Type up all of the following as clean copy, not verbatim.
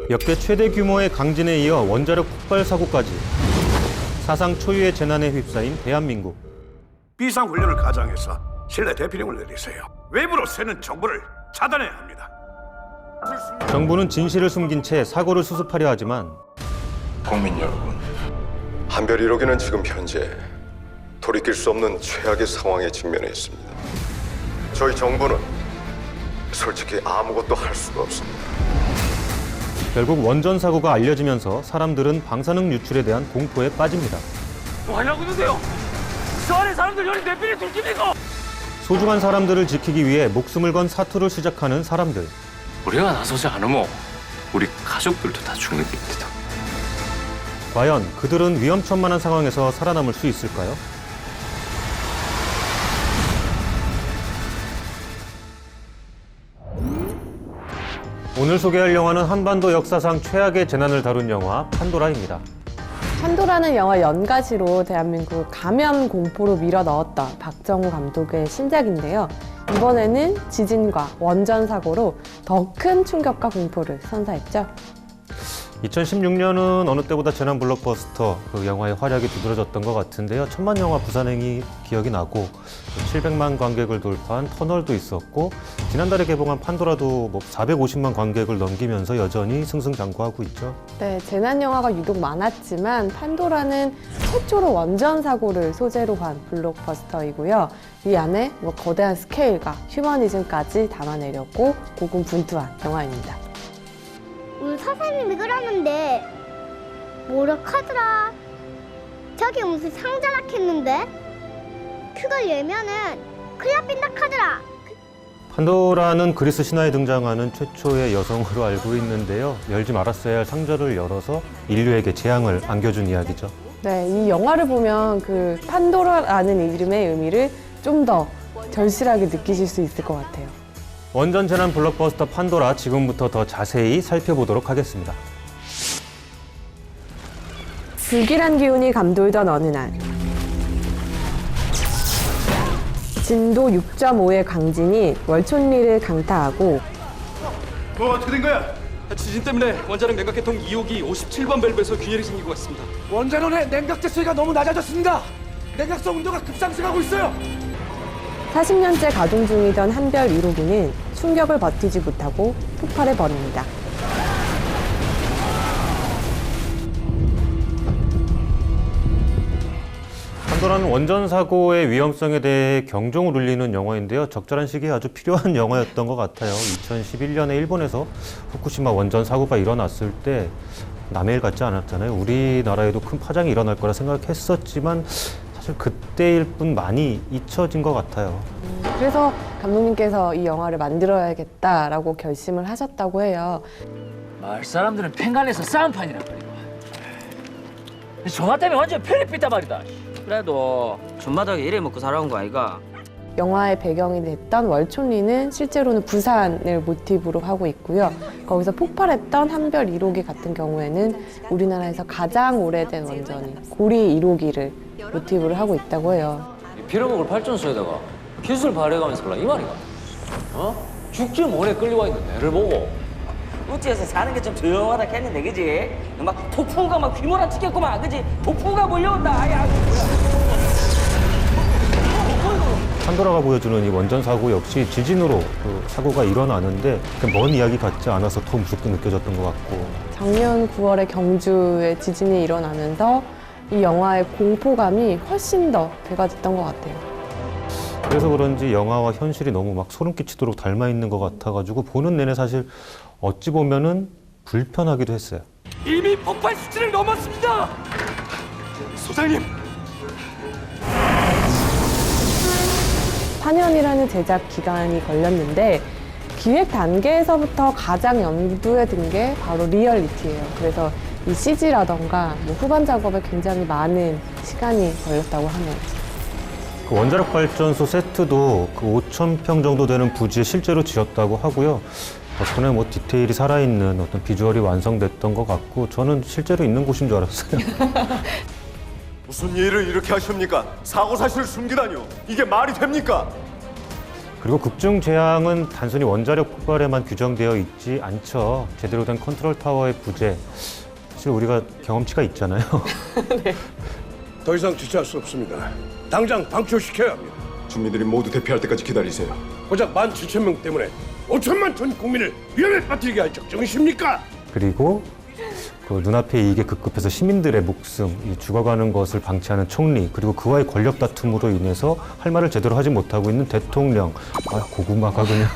역대 최대 규모의 강진에 이어 원자력 폭발 사고까지 사상 초유의 재난에 휩싸인 대한민국. 비상훈련을 가장해서 실내 대피령을 내리세요. 외부로 새는 정보를 차단해야 합니다. 정부는 진실을 숨긴 채 사고를 수습하려 하지만 국민 여러분, 한별 1호기는 지금 현재 돌이킬 수 없는 최악의 상황에 직면해 있습니다. 저희 정부는 솔직히 아무것도 할 수가 없습니다. 결국 원전 사고가 알려지면서 사람들은 방사능 유출에 대한 공포에 빠집니다. 뭐 하려고 있는데요? 저 안에 사람들 여기 내비를 둘깁니까? 소중한 사람들을 지키기 위해 목숨을 건 사투를 시작하는 사람들. 우리가 나서지 않으면 우리 가족들도 다 죽는 겁니다. 과연 그들은 위험천만한 상황에서 살아남을 수 있을까요? 오늘 소개할 영화는 한반도 역사상 최악의 재난을 다룬 영화 판도라입니다. 판도라는 영화 연가시로 대한민국을 감염 공포로 밀어 넣었던 박정우 감독의 신작인데요. 이번에는 지진과 원전 사고로 더 큰 충격과 공포를 선사했죠. 2016년은 어느 때보다 재난 블록버스터 그 영화의 활약이 두드러졌던 것 같은데요. 천만 영화 부산행이 기억이 나고 700만 관객을 돌파한 터널도 있었고 지난달에 개봉한 판도라도 450만 관객을 넘기면서 여전히 승승장구하고 있죠. 네, 재난 영화가 유독 많았지만 판도라는 최초로 원전 사고를 소재로 한 블록버스터이고요. 이 안에 거대한 스케일과 휴머니즘까지 담아내려고 고군분투한 영화입니다. 우리 선생님이 그러는데 뭐라 카더라. 저기 무슨 상자락 했는데 그걸 열면은 그냥 빈다 카더라. 판도라는 그리스 신화에 등장하는 최초의 여성으로 알고 있는데요. 열지 말았어야 할 상자를 열어서 인류에게 재앙을 안겨준 이야기죠. 네, 이 영화를 보면 그 판도라라는 이름의 의미를 좀 더 절실하게 느끼실 수 있을 것 같아요. 원전 재난 블록버스터 판도라 지금부터 더 자세히 살펴보도록 하겠습니다. 불길한 기운이 감돌던 어느 날 진도 6.5의 강진이 월촌리를 강타하고 뭐 어떻게 된 거야? 지진 때문에 원자력 냉각계통 2호기 57번 밸브에서 균열이 생기고 있습니다. 원자로의 냉각제 수위가 너무 낮아졌습니다. 냉각성 온도가 급상승하고 있어요. 40년째 가동 중이던 한별 1호기는 충격을 버티지 못하고 폭발해 버립니다. 판도라는 원전 사고의 위험성에 대해 경종을 울리는 영화인데요. 적절한 시기에 아주 필요한 영화였던 것 같아요. 2011년에 일본에서 후쿠시마 원전 사고가 일어났을 때 남의 일 같지 않았잖아요. 우리나라에도 큰 파장이 일어날 거라 생각했었지만 사실 그때일 뿐 많이 잊혀진 것 같아요. 그래서 감독님께서 이 영화를 만들어야겠다라고 결심을 하셨다고 해요. 마을 사람들은 팽간에서 싸움판이란 말이야. 전화 때문에 완전 편립했단 말이다. 그래도 전마다게 일해 먹고 살아온 거 아이가? 영화의 배경이 됐던 월촌리는 실제로는 부산을 모티브로 하고 있고요. 거기서 폭발했던 한별 1호기 같은 경우에는 우리나라에서 가장 오래된 원전인 고리 1호기를 모티브로 하고 있다고 해요. 빌어먹을 발전소에다가 기술 발휘해가면서 살라 이 말이가? 죽지 못해 끌려와 있는 애를 보고 우찌에서 사는 게 좀 조용하다 했는데 그지? 막 폭풍우가 막 휘몰아치겠구만 그지? 폭풍우가 몰려온다 아야. 판도라가 보여주는 이 원전 사고 역시 지진으로 그 사고가 일어나는데 먼 이야기 같지 않아서 더 무섭게 느껴졌던 것 같고. 작년 9월에 경주에 지진이 일어나면서 이 영화의 공포감이 훨씬 더 배가됐던 것 같아요. 그래서 그런지 영화와 현실이 너무 막 소름 끼치도록 닮아 있는 것 같아가지고 보는 내내 사실 어찌 보면은 불편하기도 했어요. 이미 폭발 수치를 넘었습니다. 소장님, 4년이라는 제작 기간이 걸렸는데 기획 단계에서부터 가장 염두에 든 게 바로 리얼리티예요. 그래서 이 CG라던가 후반 작업에 굉장히 많은 시간이 걸렸다고 하네요. 그 원자력 발전소 세트도 그 5,000평 정도 되는 부지에 실제로 지었다고 하고요. 덕분에 디테일이 살아있는 어떤 비주얼이 완성됐던 것 같고 저는 실제로 있는 곳인 줄 알았어요. 무슨 일을 이렇게 하십니까? 사고 사실을 숨기다니요. 이게 말이 됩니까? 그리고 극중 재앙은 단순히 원자력 폭발에만 규정되어 있지 않죠. 제대로 된 컨트롤 타워의 부재. 사실 우리가 경험치가 있잖아요. 더 이상 지체할 수 없습니다. 당장 방출시켜야 합니다. 주민들이 모두 대피할 때까지 기다리세요. 고작 17,000명 때문에 5천만 전 국민을 위험에 빠뜨리게 할 작정이십니까? 그리고 그 눈앞의 이익에 급급해서 시민들의 목숨, 이 죽어가는 것을 방치하는 총리, 그리고 그와의 권력 다툼으로 인해서 할 말을 제대로 하지 못하고 있는 대통령. 아, 고구마가 그냥.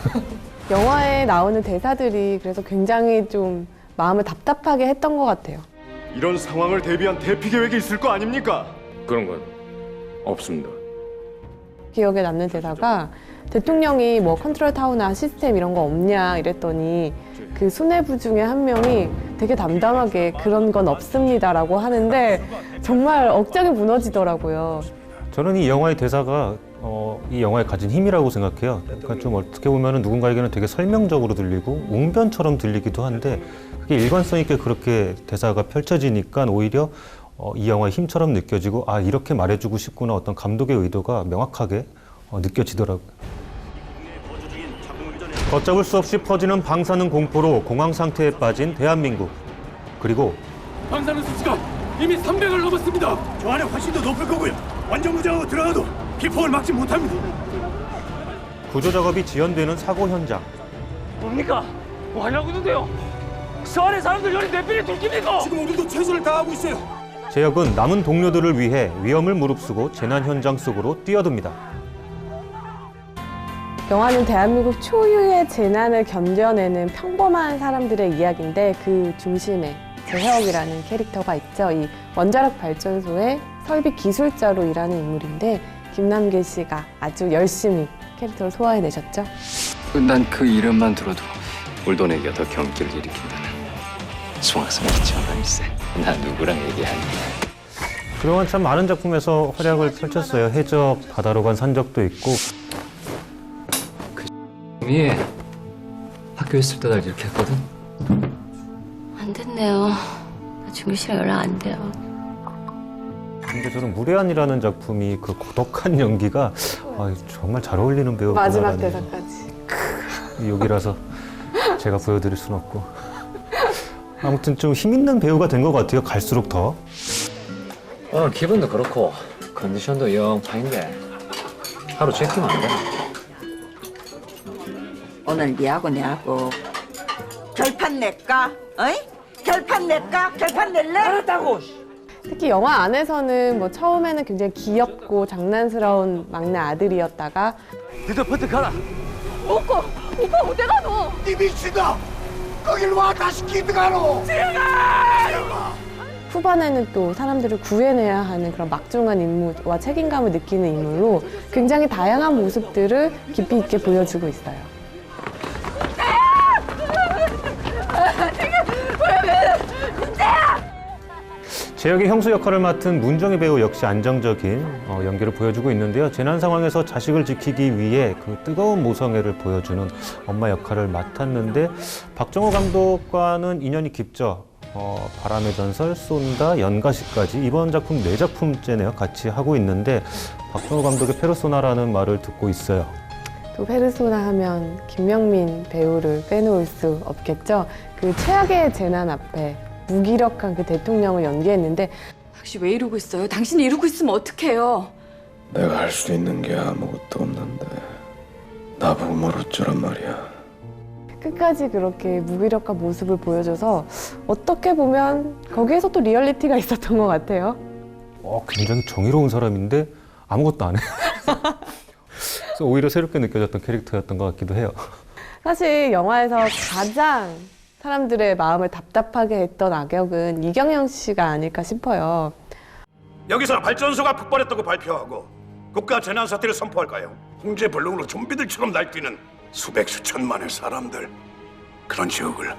영화에 나오는 대사들이 그래서 굉장히 좀 마음을 답답하게 했던 것 같아요. 이런 상황을 대비한 대피 계획이 있을 거 아닙니까? 그런 건 없습니다. 기억에 남는 대사가 대통령이 뭐 컨트롤 타워나 시스템 이런 거 없냐 이랬더니 그 수뇌부 중에 한 명이 되게 담담하게 그런 건 없습니다라고 하는데 정말 억장이 무너지더라고요. 저는 이 영화의 대사가 이 영화에 가진 힘이라고 생각해요. 그러니까 좀 어떻게 보면 누군가에게는 되게 설명적으로 들리고 웅변처럼 들리기도 한데 그게 일관성 있게 그렇게 대사가 펼쳐지니까 오히려 이 영화의 힘처럼 느껴지고 아 이렇게 말해주고 싶구나 어떤 감독의 의도가 명확하게 느껴지더라고요. 걷잡을 수 없이 퍼지는 방사능 공포로 공황 상태에 빠진 대한민국. 그리고 방사능 수치가 이미 300을 넘었습니다. 저 안에 훨씬 더 높을 거고요. 완전 무장하고 들어가도 비폭을 막지 못합니다. 구조 작업이 지연되는 사고 현장. 뭡니까? 뭐 하려고 있는데요? 저 안에 사람들 열이 몇 배를 들킵니까? 지금 우리도 최선을 다하고 있어요. 제역은 남은 동료들을 위해 위험을 무릅쓰고 재난 현장 속으로 뛰어듭니다. 영화는 대한민국 초유의 재난을 견뎌내는 평범한 사람들의 이야기인데 그 중심에 재혁이라는 캐릭터가 있죠. 이 원자력 발전소의 설비 기술자로 일하는 인물인데 김남길 씨가 아주 열심히 캐릭터를 소화해내셨죠. 난 그 이름만 들어도 울돈에게 더 경기를 일으킨다는 숭악성 있지 않아 있어. 나 누구랑 얘기하니? 그동안 참 많은 작품에서 활약을 펼쳤어요. 해적, 바다로 간 산적도 있고. 위에 학교 있을 때 날 이렇게 했거든. 안 됐네요. 나 준규 씨랑 연락 안 돼요. 근데 저는 무례한이라는 작품이 그 고독한 연기가 정말 잘 어울리는 배우구나. 마지막 대사까지. 여기라서 제가 보여드릴 순 없고. 아무튼 좀 힘있는 배우가 된 것 같아요. 갈수록 더. 오늘 기분도 그렇고 컨디션도 영 파인데 하루 제끼면 안 돼? 오늘 니하고 내하고 결판 낼까? 어이? 결판 낼까? 결판 낼래? 알았다고. 특히 영화 안에서는 뭐 처음에는 굉장히 귀엽고 장난스러운 막내 아들이었다가 너도 버뜩 가라. 오빠 어디 가노? 이 미친다! 거길 와 다시 기드가로! 후반에는 또 사람들을 구해내야 하는 그런 막중한 임무와 책임감을 느끼는 인물로 굉장히 다양한 모습들을 깊이 있게 보여주고 있어요. 제역의 형수 역할을 맡은 문정희 배우 역시 안정적인 연기를 보여주고 있는데요. 재난 상황에서 자식을 지키기 위해 그 뜨거운 모성애를 보여주는 엄마 역할을 맡았는데 박정호 감독과는 인연이 깊죠. 바람의 전설, 쏜다, 연가시까지 이번 작품 4작품째네요. 같이 하고 있는데 박정호 감독의 페르소나라는 말을 듣고 있어요. 또 페르소나 하면 김명민 배우를 빼놓을 수 없겠죠. 그 최악의 재난 앞에 무기력한 그 대통령을 연기했는데 당신 왜 이러고 있어요? 당신이 이러고 있으면 어떡해요? 내가 할 수 있는 게 아무것도 없는데 나보고 뭘 어쩌란 말이야. 끝까지 그렇게 무기력한 모습을 보여줘서 어떻게 보면 거기에서 또 리얼리티가 있었던 것 같아요. 굉장히 정의로운 사람인데 아무것도 안 해. 그래서 오히려 새롭게 느껴졌던 캐릭터였던 것 같기도 해요. 사실 영화에서 가장 사람들의 마음을 답답하게 했던 악역은 이경영 씨가 아닐까 싶어요. 여기서 발전소가 폭발했다고 발표하고 국가 재난 사태를 선포할까요? 홍제 블록으로 좀비들처럼 날뛰는 수백 수천만의 사람들, 그런 지역을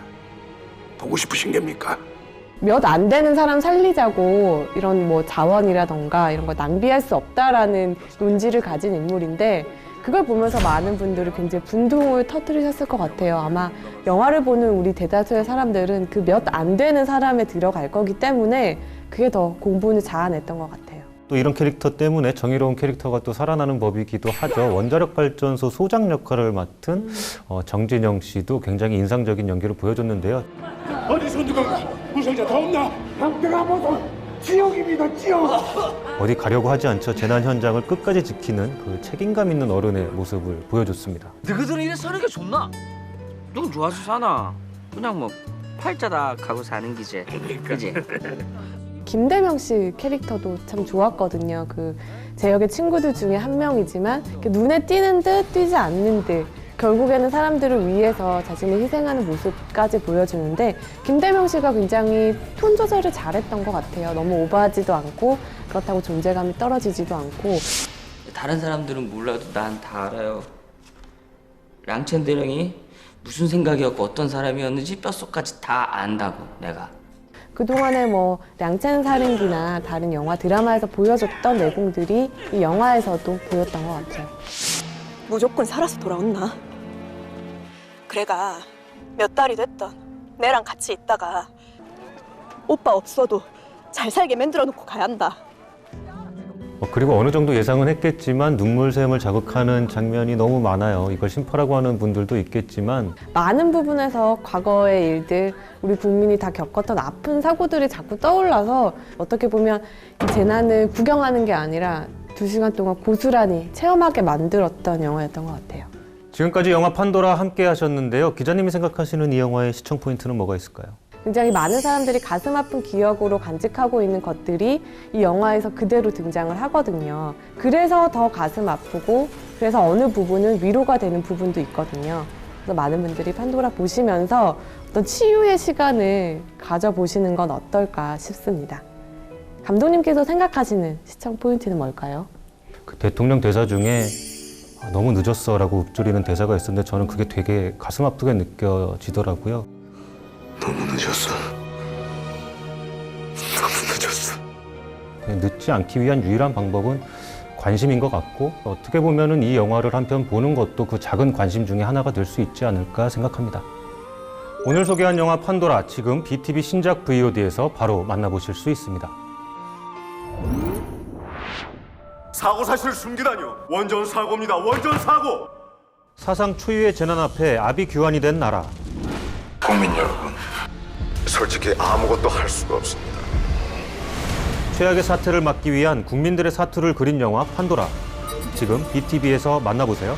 보고 싶으신 겁니까? 몇 안 되는 사람 살리자고 이런 뭐 자원이라던가 이런 거 낭비할 수 없다라는 논지를 가진 인물인데 그걸 보면서 많은 분들이 굉장히 분통을 터뜨리셨을 것 같아요. 아마 영화를 보는 우리 대다수의 사람들은 그 몇 안 되는 사람에 들어갈 거기 때문에 그게 더 공분을 자아냈던 것 같아요. 또 또 이런 캐릭터 때문에 정의로운 캐릭터가 또 살아나는 법이기도 하죠. 원자력 발전소 소장 역할을 맡은 정진영 씨도 굉장히 인상적인 연기를 보여줬는데요. 어디서 누가 부상자 더 없나? 상태가 모두 지옥입니다, 지옥. 어디 가려고 하지 않죠. 재난 현장을 끝까지 지키는 그 책임감 있는 어른의 모습을 보여줬습니다. 너희들은 이래 사는 게 좋나? 넌 좋아서 사나? 그냥 뭐 팔자다 가고 사는 기지, 그지? 김대명 씨 캐릭터도 참 좋았거든요. 제 역의 친구들 중에 한 명이지만 눈에 띄는 듯 띄지 않는 듯 결국에는 사람들을 위해서 자신을 희생하는 모습까지 보여주는데 김대명 씨가 굉장히 톤 조절을 잘했던 것 같아요. 너무 오버하지도 않고 그렇다고 존재감이 떨어지지도 않고. 다른 사람들은 몰라도 난 다 알아요. 랑첸 대령이 무슨 생각이었고 어떤 사람이었는지 뼛속까지 다 안다고 내가. 그동안에 량첸 살인기나 다른 영화 드라마에서 보여줬던 내공들이 이 영화에서도 보였던 것 같아요. 무조건 살아서 돌아온나? 그래가 몇 달이 됐던 내랑 같이 있다가 오빠 없어도 잘 살게 만들어 놓고 가야 한다. 그리고 어느 정도 예상은 했겠지만 눈물샘을 자극하는 장면이 너무 많아요. 이걸 심파라고 하는 분들도 있겠지만 많은 부분에서 과거의 일들, 우리 국민이 다 겪었던 아픈 사고들이 자꾸 떠올라서 어떻게 보면 이 재난을 구경하는 게 아니라 2시간 동안 고스란히 체험하게 만들었던 영화였던 것 같아요. 지금까지 영화 판도라 함께 하셨는데요. 기자님이 생각하시는 이 영화의 시청 포인트는 뭐가 있을까요? 굉장히 많은 사람들이 가슴 아픈 기억으로 간직하고 있는 것들이 이 영화에서 그대로 등장을 하거든요. 그래서 더 가슴 아프고 그래서 어느 부분은 위로가 되는 부분도 있거든요. 그래서 많은 분들이 판도라 보시면서 어떤 치유의 시간을 가져보시는 건 어떨까 싶습니다. 감독님께서 생각하시는 시청 포인트는 뭘까요? 그 대통령 대사 중에 너무 늦었어 라고 읊조리는 대사가 있었는데 저는 그게 되게 가슴 아프게 느껴지더라고요. 너무 늦었어. 너무 늦었어. 늦지 않기 위한 유일한 방법은 관심인 것 같고 어떻게 보면은 이 영화를 한 편 보는 것도 그 작은 관심 중에 하나가 될 수 있지 않을까 생각합니다. 오늘 소개한 영화 판도라 지금 BTV 신작 VOD에서 바로 만나보실 수 있습니다. 사고 사실을 숨기다니요. 원전 사고입니다. 원전 사고. 사상 초유의 재난 앞에 아비규환이 된 나라. 국민 여러분, 솔직히 아무것도 할 수가 없습니다. 최악의 사태를 막기 위한 국민들의 사투를 그린 영화 판도라. 지금 BTV에서 만나보세요.